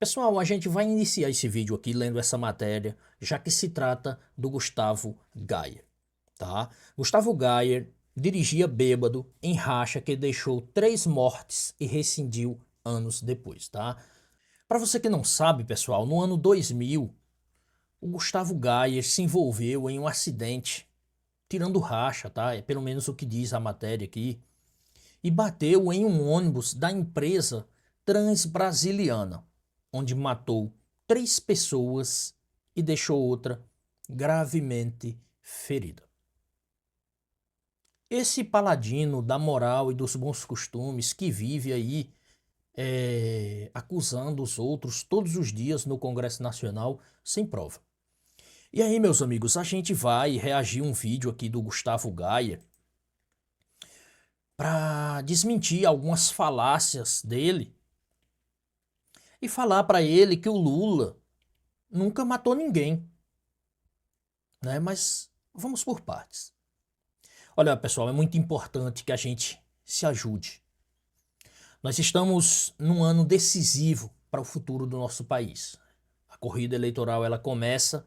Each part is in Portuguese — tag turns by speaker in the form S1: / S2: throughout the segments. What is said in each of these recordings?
S1: Pessoal, a gente vai iniciar esse vídeo aqui lendo essa matéria, já que se trata do Gustavo Gayer, tá? Gustavo Gayer dirigia bêbado em racha que deixou 3 mortes e rescindiu anos depois, tá? Para você que não sabe, pessoal, no ano 2000, o Gustavo Gayer se envolveu em um acidente, tirando racha, tá? É pelo menos o que diz a matéria aqui, e bateu em um ônibus da empresa Transbrasiliana, onde matou 3 pessoas e deixou outra gravemente ferida. Esse paladino da moral e dos bons costumes que vive aí acusando os outros todos os dias no Congresso Nacional sem prova. E aí, meus amigos, a gente vai reagir um vídeo aqui do Gustavo Gayer para desmentir algumas falácias dele e falar para ele que o Lula nunca matou ninguém, né? Mas vamos por partes. Olha, pessoal, é muito importante que a gente se ajude. Nós estamos num ano decisivo para o futuro do nosso país. A corrida eleitoral ela começa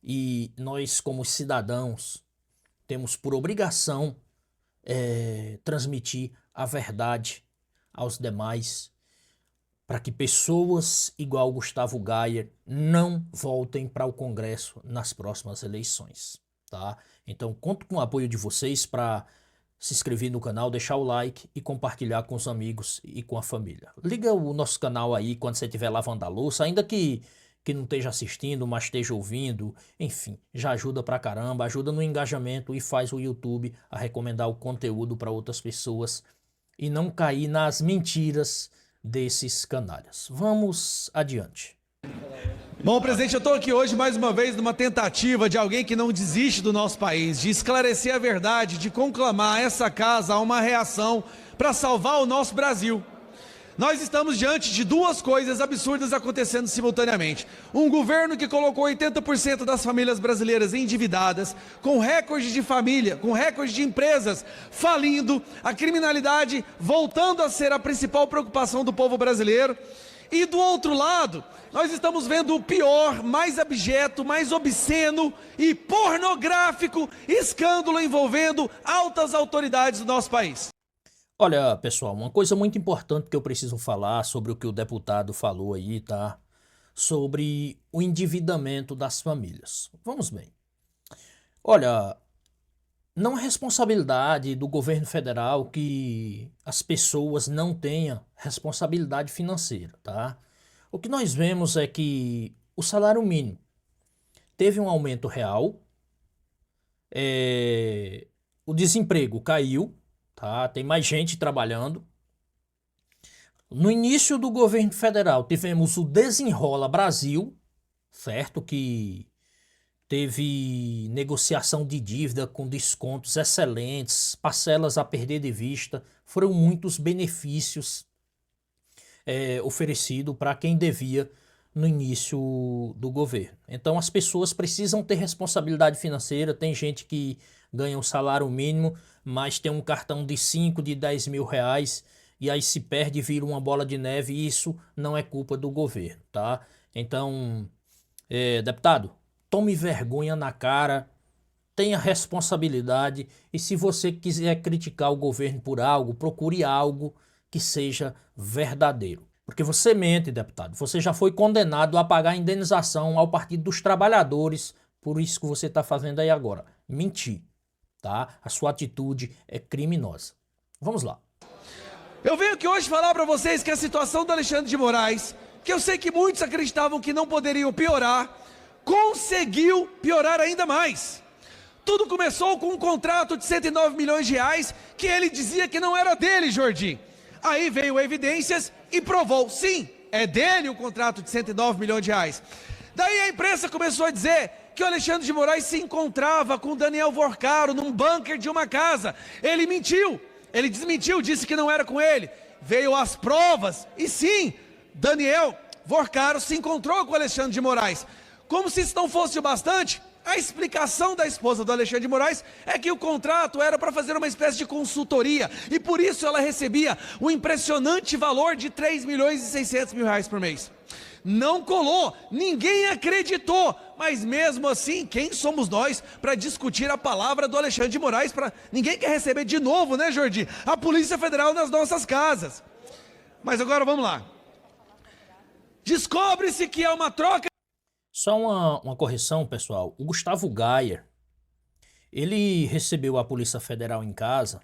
S1: e nós, como cidadãos, temos por obrigação transmitir a verdade aos demais, para que pessoas igual Gustavo Gayer não voltem para o Congresso nas próximas eleições, tá? Então conto com o apoio de vocês para se inscrever no canal, deixar o like e compartilhar com os amigos e com a família. Liga o nosso canal aí quando você estiver lavando a louça, ainda que não esteja assistindo, mas esteja ouvindo, enfim, já ajuda pra caramba, ajuda no engajamento e faz o YouTube a recomendar o conteúdo para outras pessoas e não cair nas mentiras desses canalhas. Vamos adiante.
S2: Bom, presidente, eu estou aqui hoje mais uma vez numa tentativa de alguém que não desiste do nosso país, de esclarecer a verdade, de conclamar essa casa a uma reação para salvar o nosso Brasil. Nós estamos diante de 2 coisas absurdas acontecendo simultaneamente. Um governo que colocou 80% das famílias brasileiras endividadas, com recorde de família, com recorde de empresas falindo, a criminalidade voltando a ser a principal preocupação do povo brasileiro. E do outro lado, nós estamos vendo o pior, mais abjeto, mais obsceno e pornográfico escândalo envolvendo altas autoridades do nosso país.
S1: Olha, pessoal, uma coisa muito importante que eu preciso falar sobre o que o deputado falou aí, tá? Sobre o endividamento das famílias. Vamos bem. Olha, não é responsabilidade do governo federal que as pessoas não tenham responsabilidade financeira, tá? O que nós vemos é que o salário mínimo teve um aumento real, o desemprego caiu, tá? Tem mais gente trabalhando. No início do governo federal tivemos o Desenrola Brasil, certo? Que teve negociação de dívida com descontos excelentes, parcelas a perder de vista, foram muitos benefícios oferecidos para quem devia no início do governo. Então as pessoas precisam ter responsabilidade financeira. Tem gente que ganha um salário mínimo, mas tem um cartão de 5, de 10 mil reais, e aí se perde e vira uma bola de neve, e isso não é culpa do governo, tá? Então, deputado, tome vergonha na cara, tenha responsabilidade, e se você quiser criticar o governo por algo, procure algo que seja verdadeiro. Porque você mente, deputado, você já foi condenado a pagar indenização ao Partido dos Trabalhadores, por isso que você está fazendo aí agora, mentir. Tá? A sua atitude é criminosa. Vamos lá.
S2: Eu venho aqui hoje falar para vocês que a situação do Alexandre de Moraes, que eu sei que muitos acreditavam que não poderiam piorar, conseguiu piorar ainda mais. Tudo começou com um contrato de 109 milhões de reais que ele dizia que não era dele, Jordi. Aí veio evidências e provou, sim, é dele o contrato de 109 milhões de reais. Daí a imprensa começou a dizer que o Alexandre de Moraes se encontrava com Daniel Vorcaro num bunker de uma casa. Ele mentiu, ele desmentiu, disse que não era com ele. Veio as provas e sim, Daniel Vorcaro se encontrou com o Alexandre de Moraes. Como se isso não fosse o bastante, A explicação da esposa do Alexandre de Moraes é que o contrato era para fazer uma espécie de consultoria e por isso ela recebia o impressionante valor de 3.600.000 reais por mês. Não colou, ninguém acreditou, mas mesmo assim, quem somos nós para discutir a palavra do Alexandre de Moraes? Ninguém quer receber de novo, né, Jordi, a Polícia Federal nas nossas casas. Mas agora vamos lá. Descobre-se que é uma troca.
S1: Só uma correção, pessoal. O Gustavo Gayer, ele recebeu a Polícia Federal em casa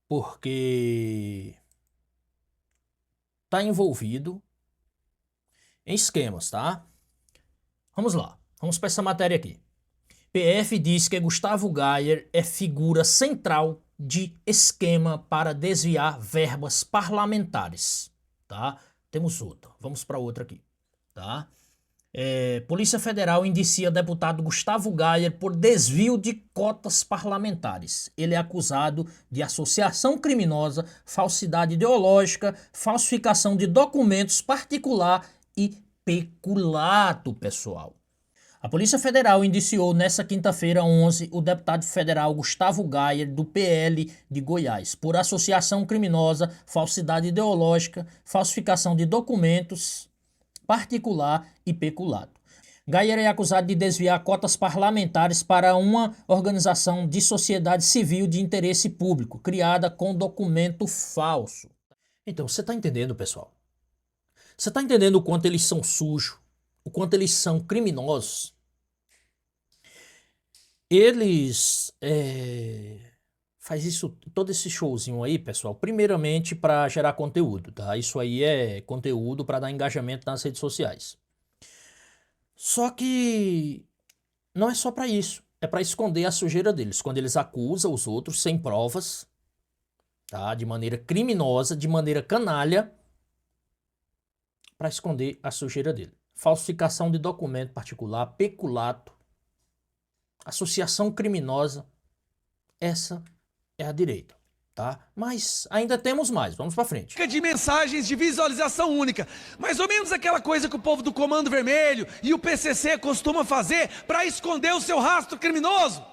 S1: porque está envolvido em esquemas, tá? Vamos lá, vamos para essa matéria aqui. PF diz que Gustavo Gayer é figura central de esquema para desviar verbas parlamentares, tá? Temos outra, vamos para outra aqui, tá? Polícia Federal indicia deputado Gustavo Gayer por desvio de cotas parlamentares. Ele é acusado de associação criminosa, falsidade ideológica, falsificação de documentos particular e peculato, pessoal. A Polícia Federal indiciou nesta quinta-feira, 11, o deputado federal Gustavo Gayer, do PL de Goiás, por associação criminosa, falsidade ideológica, falsificação de documentos particular e peculato. Gayer é acusado de desviar cotas parlamentares para uma organização de sociedade civil de interesse público, criada com documento falso. Então, você está entendendo, pessoal? Você está entendendo o quanto eles são sujos? O quanto eles são criminosos? Eles faz isso, todo esse showzinho aí, pessoal, primeiramente para gerar conteúdo, tá? Isso aí é conteúdo para dar engajamento nas redes sociais. Só que não é só para isso, é para esconder a sujeira deles, quando eles acusam os outros sem provas, tá? De maneira criminosa, de maneira canalha, para esconder a sujeira dele. Falsificação de documento particular, peculato, associação criminosa, essa é a direita, tá? Mas ainda temos mais, vamos para frente.
S2: De mensagens de visualização única, mais ou menos aquela coisa que o povo do Comando Vermelho e o PCC costuma fazer para esconder o seu rastro criminoso.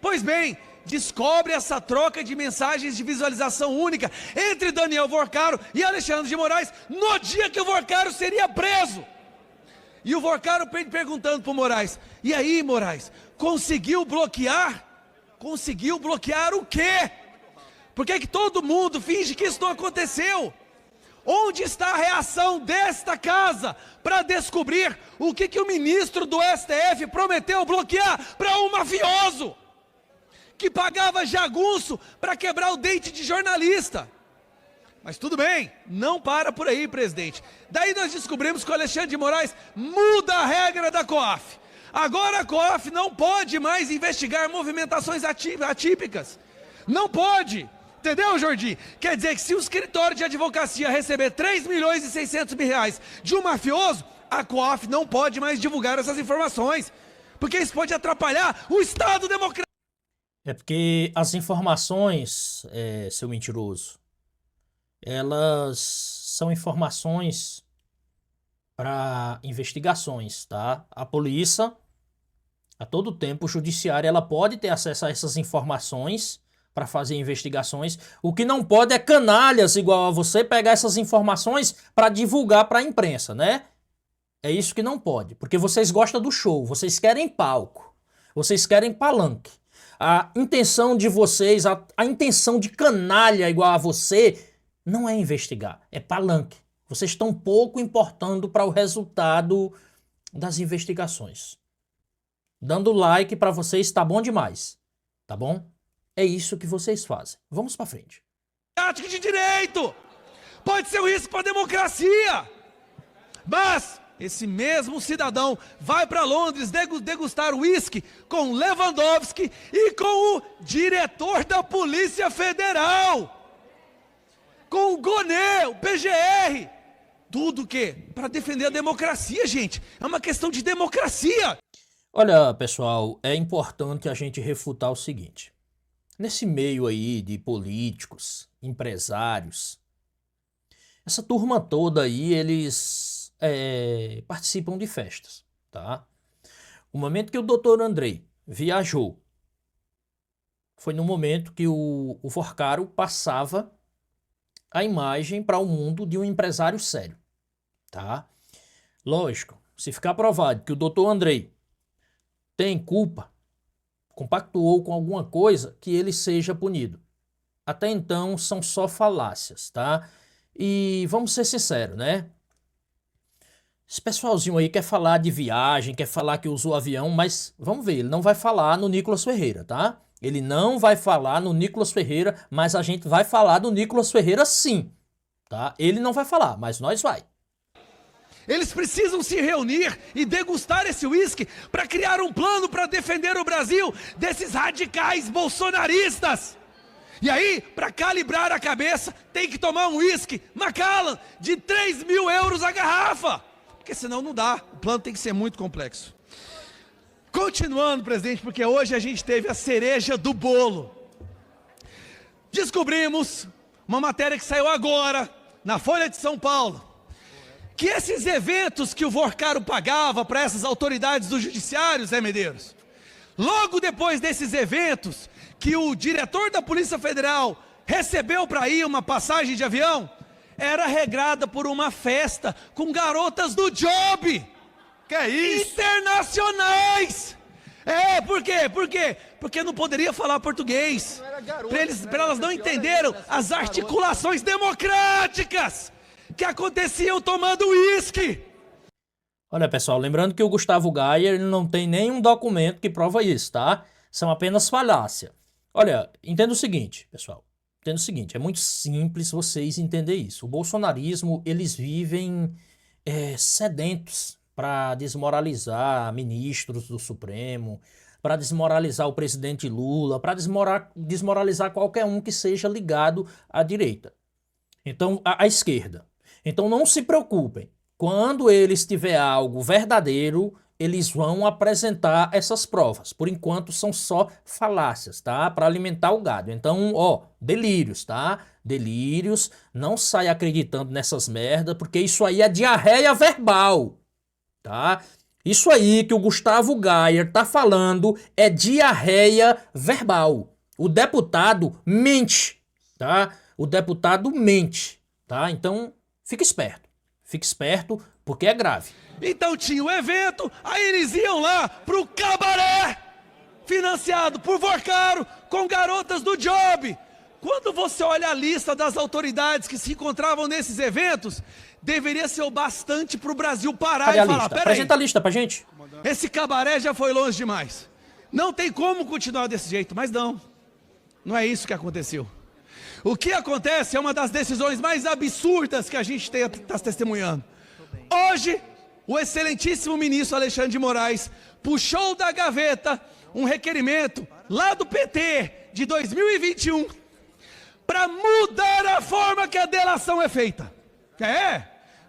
S2: Pois bem, descobre essa troca de mensagens de visualização única entre Daniel Vorcaro e Alexandre de Moraes no dia que o Vorcaro seria preso. E o Vorcaro perguntando para o Moraes: e aí, Moraes, conseguiu bloquear? Conseguiu bloquear o quê? Por que todo mundo finge que isso não aconteceu? Onde está a reação desta casa para descobrir o que o ministro do STF prometeu bloquear para um mafioso que pagava jagunço para quebrar o dente de jornalista? Mas tudo bem, não para por aí, presidente. Daí nós descobrimos que o Alexandre de Moraes muda a regra da COAF. Agora a COAF não pode mais investigar movimentações atípicas. Não pode. Entendeu, Jordi? Quer dizer que se o escritório de advocacia receber 3.600.000 reais de um mafioso, a COAF não pode mais divulgar essas informações. Porque isso pode atrapalhar o Estado democrático.
S1: É porque as informações, seu mentiroso, elas são informações para investigações, tá? A polícia, a todo tempo, o judiciário, ela pode ter acesso a essas informações para fazer investigações. O que não pode é canalhas igual a você pegar essas informações para divulgar para a imprensa, né? É isso que não pode, porque vocês gostam do show, vocês querem palco, vocês querem palanque. A intenção de vocês, a intenção de canalha igual a você, não é investigar, é palanque. Vocês estão pouco importando para o resultado das investigações. Dando like para vocês tá bom demais, tá bom? É isso que vocês fazem. Vamos para frente.
S2: De direito pode ser um risco para a democracia, mas esse mesmo cidadão vai para Londres degustar uísque com Lewandowski e com o diretor da Polícia Federal, com o Gonê, o PGR. Tudo o quê? Para defender a democracia, gente. É uma questão de democracia.
S1: Olha, pessoal, é importante a gente refutar o seguinte. Nesse meio aí de políticos, empresários, essa turma toda aí, eles participam de festas, tá? O momento que o doutor Andrei viajou foi no momento que o Vorcaro passava a imagem para o mundo de um empresário sério, tá? Lógico, se ficar provado que o doutor Andrei tem culpa, compactuou com alguma coisa, que ele seja punido. Até então são só falácias, tá? E vamos ser sinceros, né? Esse pessoalzinho aí quer falar de viagem, quer falar que usou avião, mas vamos ver, ele não vai falar no Nicolas Ferreira, tá? Ele não vai falar no Nicolas Ferreira, mas a gente vai falar do Nicolas Ferreira sim, tá? Ele não vai falar, mas nós vai.
S2: Eles precisam se reunir e degustar esse uísque para criar um plano para defender o Brasil desses radicais bolsonaristas. E aí, para calibrar a cabeça, tem que tomar um uísque Macallan de 3.000 euros a garrafa. Porque senão não dá, o plano tem que ser muito complexo. Continuando, presidente, porque hoje a gente teve a cereja do bolo. Descobrimos uma matéria que saiu agora, na Folha de São Paulo, que esses eventos que o Vorcaro pagava para essas autoridades do judiciário, Zé Medeiros, logo depois desses eventos, que o diretor da Polícia Federal recebeu para ir uma passagem de avião, era regrada por uma festa com garotas do job.
S3: Que é isso?
S2: Internacionais! Por quê? Por quê? Porque não poderia falar português. Para elas não entenderam as articulações democráticas que aconteciam tomando uísque.
S1: Olha, pessoal, lembrando que o Gustavo Gayer ele não tem nenhum documento que prova isso, tá? São apenas falácia. Olha, entenda o seguinte, pessoal. Entenda o seguinte, é muito simples vocês entenderem isso. O bolsonarismo, eles vivem sedentos para desmoralizar ministros do Supremo, para desmoralizar o presidente Lula, para desmoralizar qualquer um que seja ligado à direita. Então, à esquerda. Então não se preocupem. Quando eles tiver algo verdadeiro, eles vão apresentar essas provas. Por enquanto são só falácias, tá? Para alimentar o gado. Então, ó, delírios, tá? Delírios. Não sai acreditando nessas merdas, porque isso aí é diarreia verbal, tá? Isso aí que o Gustavo Gayer tá falando é diarreia verbal. O deputado mente, tá? O deputado mente, tá? Então, fica esperto, porque é grave.
S2: Então tinha o evento, aí eles iam lá pro cabaré, financiado por Vorcaro, com garotas do job. Quando você olha a lista das autoridades que se encontravam nesses eventos, deveria ser o bastante pro Brasil parar
S1: Cadê
S2: e
S1: a
S2: falar,
S1: lista?
S2: peraí,
S1: Apresenta a lista pra gente.
S2: esse cabaré já foi longe demais. Não tem como continuar desse jeito, mas não é isso que aconteceu. O que acontece é uma das decisões mais absurdas que a gente está testemunhando. Hoje, o excelentíssimo ministro Alexandre de Moraes puxou da gaveta um requerimento lá do PT de 2021 para mudar a forma que a delação é feita.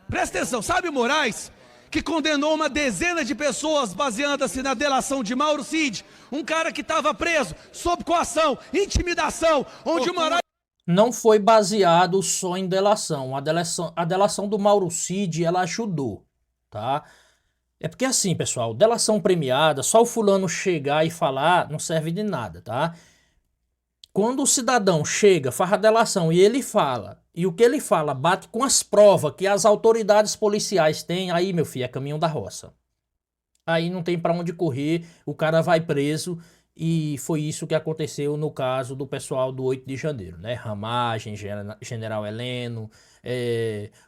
S2: Presta atenção, sabe o Moraes, que condenou uma dezena de pessoas baseando-se na delação de Mauro Cid, um cara que estava preso sob coação, intimidação, onde o Moraes...
S1: Não foi baseado só em delação. A delação do Mauro Cid, ela ajudou, tá? É porque assim, pessoal, delação premiada, só o fulano chegar e falar não serve de nada, tá? Quando o cidadão chega, faz a delação e ele fala, e o que ele fala bate com as provas que as autoridades policiais têm, aí, meu filho, é caminho da roça. Aí não tem pra onde correr, o cara vai preso. E foi isso que aconteceu no caso do pessoal do 8 de janeiro, né? Ramagem, General Heleno,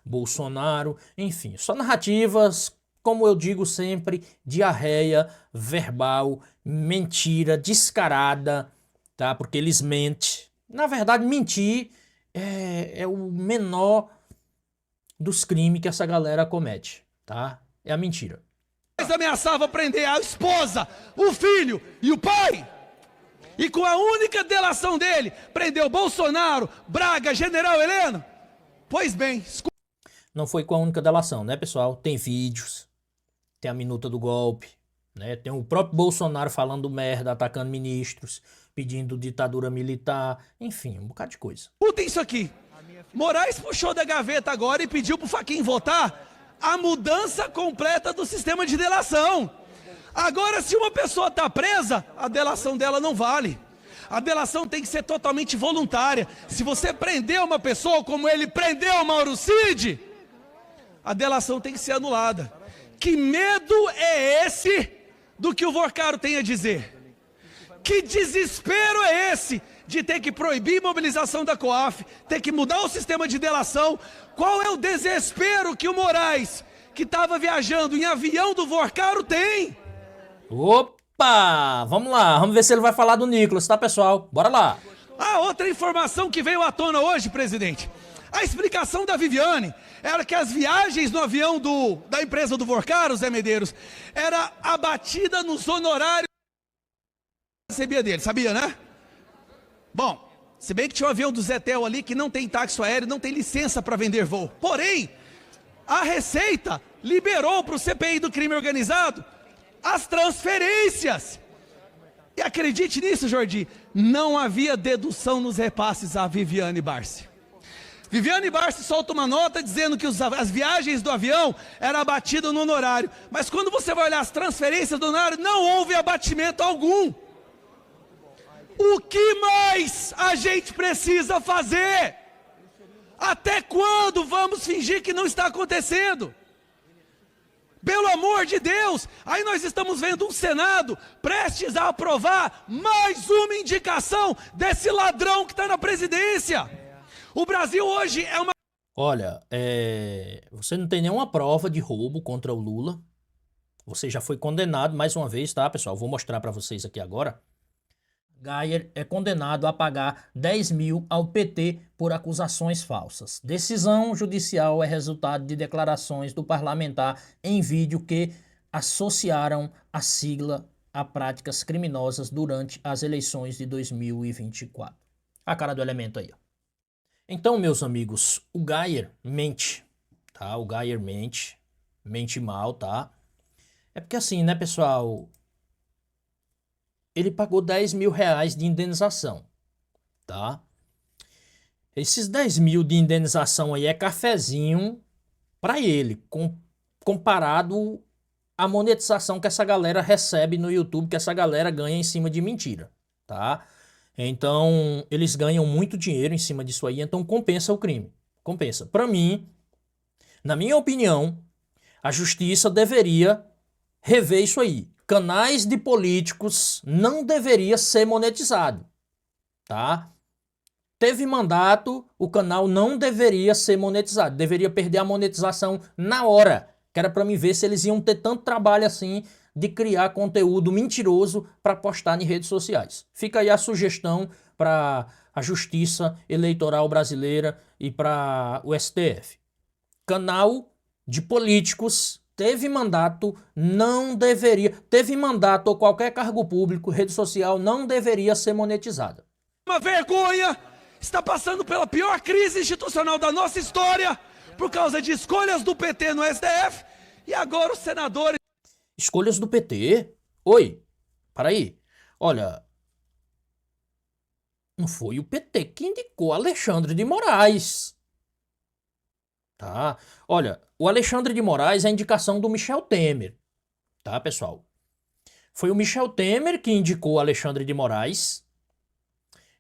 S1: Bolsonaro, enfim. Só narrativas, como eu digo sempre, diarreia verbal, mentira descarada, tá? Porque eles mentem. Na verdade, mentir é o menor dos crimes que essa galera comete, tá? É a mentira.
S2: Ameaçava prender a esposa, o filho e o pai. E com a única delação dele, prendeu Bolsonaro, Braga, General Heleno. Pois bem...
S1: Não foi com a única delação, né, pessoal? Tem vídeos, tem a minuta do golpe, né? Tem o próprio Bolsonaro falando merda, atacando ministros, pedindo ditadura militar, enfim, um bocado de coisa.
S2: Escutem isso aqui. Moraes puxou da gaveta agora e pediu pro Fachin votar a mudança completa do sistema de delação. Agora, se uma pessoa está presa, a delação dela não vale. A delação tem que ser totalmente voluntária. Se você prender uma pessoa como ele prendeu o Mauro Cid, a delação tem que ser anulada. Que medo é esse do que o Vorcaro tem a dizer? Que desespero é esse de ter que proibir mobilização da COAF, ter que mudar o sistema de delação? Qual é o desespero que o Moraes, que estava viajando em avião do Vorcaro, tem?
S1: Opa! Vamos lá, vamos ver se ele vai falar do Nicolas, tá, pessoal? Bora lá.
S2: A outra informação que veio à tona hoje, presidente, a explicação da Viviane era que as viagens no avião da empresa do Vorcaro, Zé Medeiros, era abatida nos honorários que recebia dele, sabia, né? Bom, se bem que tinha um avião do Zetel ali que não tem táxi aéreo, não tem licença para vender voo. Porém, a Receita liberou para o CPI do crime organizado as transferências. E acredite nisso, Jordi, não havia dedução nos repasses a Viviane Barsi. Viviane Barsi solta uma nota dizendo que as viagens do avião eram abatidas no honorário. Mas quando você vai olhar as transferências do honorário, não houve abatimento algum. O que mais a gente precisa fazer? Até quando vamos fingir que não está acontecendo? Pelo amor de Deus, aí nós estamos vendo um Senado prestes a aprovar mais uma indicação desse ladrão que está na presidência. O Brasil hoje é uma...
S1: Olha, você não tem nenhuma prova de roubo contra o Lula. Você já foi condenado mais uma vez, tá, pessoal? Vou mostrar para vocês aqui agora. Geyer é condenado a pagar 10 mil ao PT por acusações falsas. Decisão judicial é resultado de declarações do parlamentar em vídeo que associaram a sigla a práticas criminosas durante as eleições de 2024. A cara do elemento aí, ó. Então, meus amigos, o Geyer mente, tá? O Geyer mente mal, tá? É porque assim, né, pessoal... Ele pagou 10 mil reais de indenização, tá? Esses 10 mil de indenização aí é cafezinho para ele, comparado à monetização que essa galera recebe no YouTube, que essa galera ganha em cima de mentira, tá? Então, eles ganham muito dinheiro em cima disso aí, então compensa o crime, compensa. Para mim, na minha opinião, a justiça deveria rever isso aí. Canais de políticos não deveria ser monetizado, tá? Teve mandato, o canal não deveria ser monetizado, deveria perder a monetização na hora, que era para mim ver se eles iam ter tanto trabalho assim de criar conteúdo mentiroso para postar em redes sociais. Fica aí a sugestão para a Justiça Eleitoral Brasileira e para o STF. Canal de políticos teve mandato, não deveria... Teve mandato ou qualquer cargo público, rede social, não deveria ser monetizada.
S2: Uma vergonha! Está passando pela pior crise institucional da nossa história por causa de escolhas do PT no STF e agora os senadores...
S1: Escolhas do PT? Oi, para aí. Olha, não foi o PT que indicou Alexandre de Moraes. Tá? Olha, o Alexandre de Moraes é a indicação do Michel Temer, tá, pessoal? Foi o Michel Temer que indicou o Alexandre de Moraes.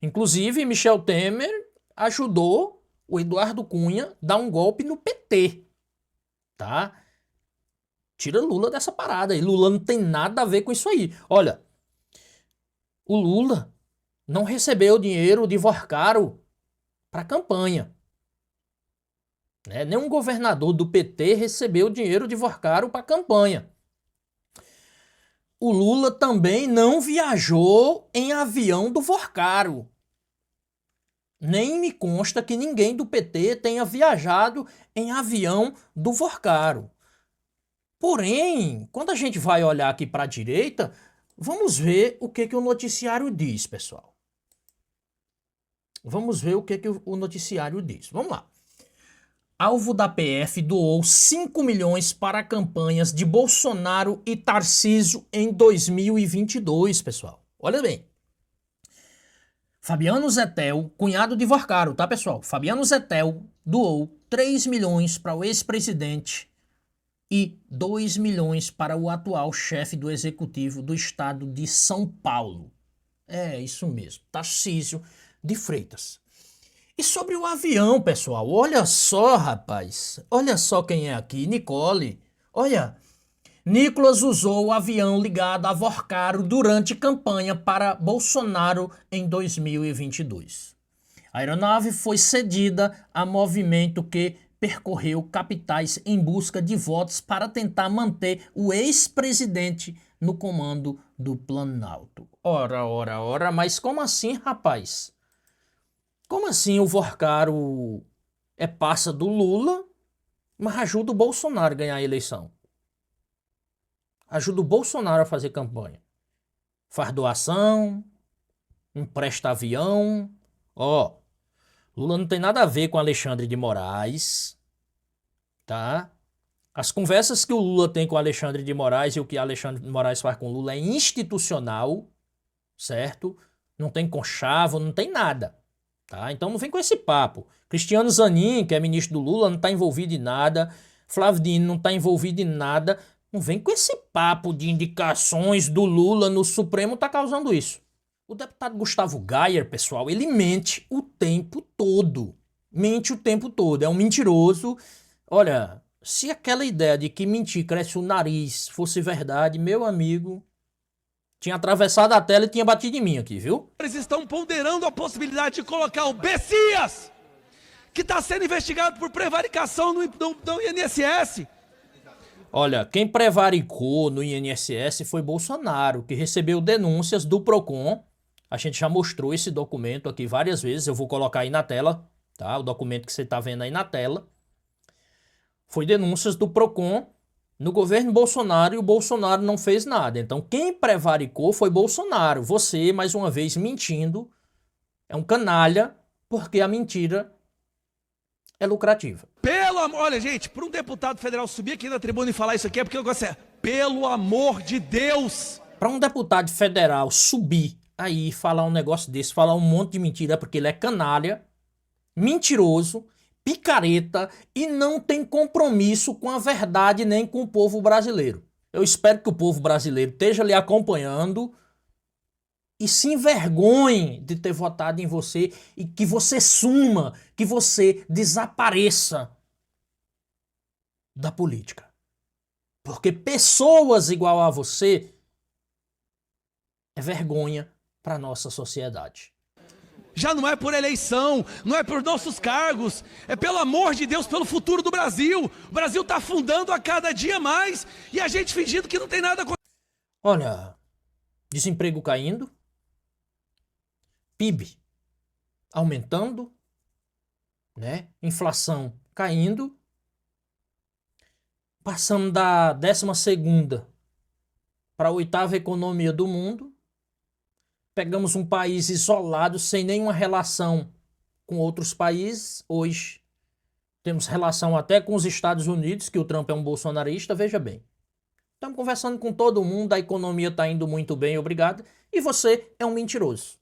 S1: Inclusive, Michel Temer ajudou o Eduardo Cunha a dar um golpe no PT, tá? Tira Lula dessa parada aí. Lula não tem nada a ver com isso aí. Olha, o Lula não recebeu dinheiro de Vorcaro para campanha. Nenhum governador do PT recebeu dinheiro de Vorcaro para campanha. O Lula também não viajou em avião do Vorcaro. Nem me consta que ninguém do PT tenha viajado em avião do Vorcaro. Porém, quando a gente vai olhar aqui para a direita, vamos ver o que o noticiário diz, pessoal. Vamos ver o que o noticiário diz. Vamos lá. Alvo da PF doou 5 milhões para campanhas de Bolsonaro e Tarcísio em 2022, pessoal. Olha bem. Fabiano Zettel, cunhado de Vorcaro, tá, pessoal? Fabiano Zettel doou 3 milhões para o ex-presidente e 2 milhões para o atual chefe do executivo do estado de São Paulo. É isso mesmo, Tarcísio de Freitas. E sobre o avião, pessoal, olha só, rapaz, olha só quem é aqui, Nicole. Olha, Nicolas usou o avião ligado a Vorcaro durante campanha para Bolsonaro em 2022. A aeronave foi cedida a movimento que percorreu capitais em busca de votos para tentar manter o ex-presidente no comando do Planalto. Ora, mas como assim, rapaz? Como assim o Vorcaro é parça do Lula, mas ajuda o Bolsonaro a ganhar a eleição? Ajuda o Bolsonaro a fazer campanha. Faz doação, empresta avião. Ó, Lula não tem nada a ver com Alexandre de Moraes, tá? As conversas que o Lula tem com Alexandre de Moraes e o que Alexandre de Moraes faz com o Lula é institucional, certo? Não tem conchavo, não tem nada, tá? Então não vem com esse papo. Cristiano Zanin, que é ministro do Lula, não está envolvido em nada. Flávio Dino não está envolvido em nada. Não vem com esse papo de indicações do Lula no Supremo, tá causando isso. O deputado Gustavo Gayer, pessoal, ele mente o tempo todo. Mente o tempo todo. É um mentiroso. Olha, se aquela ideia de que mentir cresce o nariz fosse verdade, meu amigo, tinha atravessado a tela e tinha batido em mim aqui, viu?
S2: Eles estão ponderando a possibilidade de colocar o Bessias, que está sendo investigado por prevaricação no INSS.
S1: Olha, quem prevaricou no INSS foi Bolsonaro, que recebeu denúncias do Procon. A gente já mostrou esse documento aqui várias vezes, eu vou colocar aí na tela, tá? O documento que você está vendo aí na tela. Foi denúncias do Procon no governo Bolsonaro e o Bolsonaro não fez nada. Então quem prevaricou foi Bolsonaro. Você, mais uma vez, mentindo, é um canalha, porque a mentira é lucrativa.
S2: Olha, gente, para um deputado federal subir aqui na tribuna e falar isso aqui é porque o negócio é, pelo amor de Deus.
S1: Para um deputado federal subir aí e falar um negócio desse, falar um monte de mentira, é porque ele é canalha, mentiroso, picareta e não tem compromisso com a verdade nem com o povo brasileiro. Eu espero que o povo brasileiro esteja lhe acompanhando e se envergonhe de ter votado em você e que você suma, que você desapareça da política. Porque pessoas igual a você é vergonha para a nossa sociedade.
S2: Já não é por eleição, não é por nossos cargos, é pelo amor de Deus, pelo futuro do Brasil. O Brasil está afundando a cada dia mais e a gente fingindo que não tem nada acontecendo.
S1: Olha, desemprego caindo, PIB aumentando, né? Inflação caindo, passando da 12ª para a 8ª economia do mundo, pegamos um país isolado, sem nenhuma relação com outros países. Hoje temos relação até com os Estados Unidos, que o Trump é um bolsonarista, veja bem. Estamos conversando com todo mundo, a economia está indo muito bem, obrigado, e você é um mentiroso.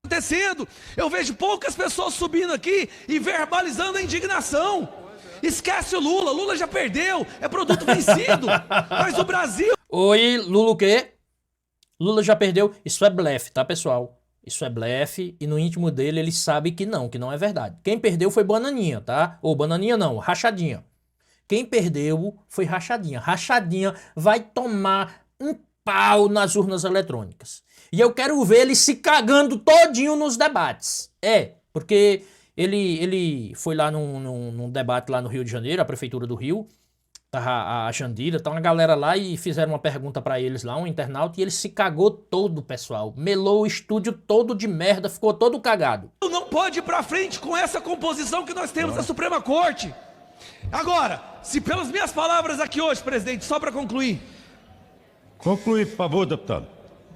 S2: Acontecendo, eu vejo poucas pessoas subindo aqui e verbalizando a indignação. Esquece o Lula, Lula já perdeu, é produto vencido, mas o Brasil...
S1: Oi, Lula o quê? Lula já perdeu? Isso é blefe, tá, pessoal? Isso é blefe e no íntimo dele ele sabe que não é verdade. Quem perdeu foi Bananinha, tá? Ou Bananinha não, Rachadinha. Quem perdeu foi Rachadinha. Rachadinha vai tomar um pau nas urnas eletrônicas. E eu quero ver ele se cagando todinho nos debates. É, porque ele foi lá num debate lá no Rio de Janeiro, a Prefeitura do Rio, a Jandira, tá uma galera lá e fizeram uma pergunta pra eles lá, um internauta, e ele se cagou todo, pessoal. Melou o estúdio todo de merda, ficou todo cagado.
S2: Não pode ir pra frente com essa composição que nós temos da Suprema Corte. Agora, se pelas minhas palavras aqui hoje, presidente, só pra concluir.
S3: Conclui, por favor, deputado.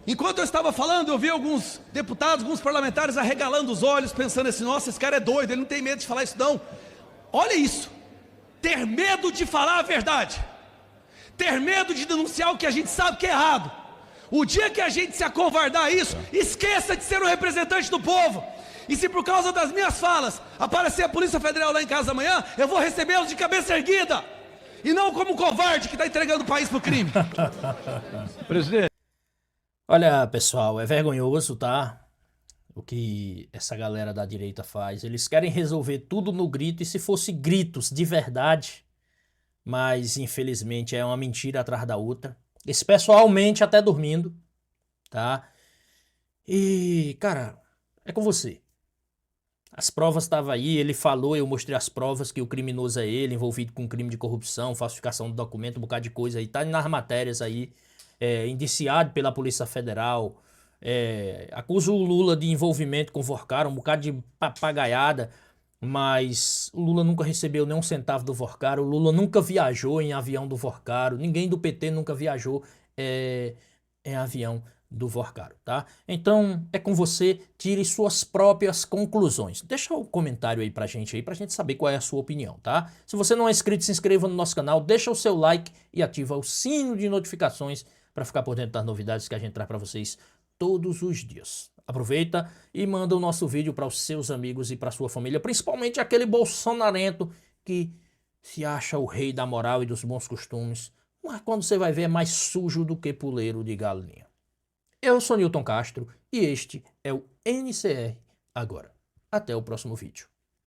S2: Enquanto eu estava falando, eu vi alguns deputados, alguns parlamentares arregalando os olhos, pensando assim, nossa, esse cara é doido, ele não tem medo de falar isso não. Olha isso. Ter medo de falar a verdade, ter medo de denunciar o que a gente sabe que é errado. O dia que a gente se acovardar a isso, esqueça de ser um representante do povo. E se por causa das minhas falas aparecer a Polícia Federal lá em casa amanhã, eu vou recebê-los de cabeça erguida. e não como um covarde que está entregando o país pro crime.
S3: Presidente.
S1: Olha, pessoal, é vergonhoso, tá? O que essa galera da direita faz. Eles querem resolver tudo no grito, e se fosse gritos de verdade, mas infelizmente é uma mentira atrás da outra. Esse pessoal mente até dormindo, tá? E, cara, é com você. As provas estavam aí, ele falou, eu mostrei as provas que o criminoso é ele, envolvido com crime de corrupção, falsificação de documento, um bocado de coisa aí, tá nas matérias aí, indiciado pela Polícia Federal, acusa o Lula de envolvimento com o Vorcaro, um bocado de papagaiada, mas o Lula nunca recebeu nem um centavo do Vorcaro, o Lula nunca viajou em avião do Vorcaro, ninguém do PT nunca viajou em avião do Vorcaro, tá? Então, é com você, tire suas próprias conclusões. Deixa o comentário aí pra gente saber qual é a sua opinião, tá? Se você não é inscrito, se inscreva no nosso canal, deixa o seu like e ativa o sino de notificações para ficar por dentro das novidades que a gente traz pra vocês todos os dias. Aproveita e manda o nosso vídeo para os seus amigos e para sua família, principalmente aquele bolsonarento que se acha o rei da moral e dos bons costumes, mas quando você vai ver é mais sujo do que puleiro de galinha. Eu sou Newton Castro e este é o NCR Agora. Até o próximo vídeo.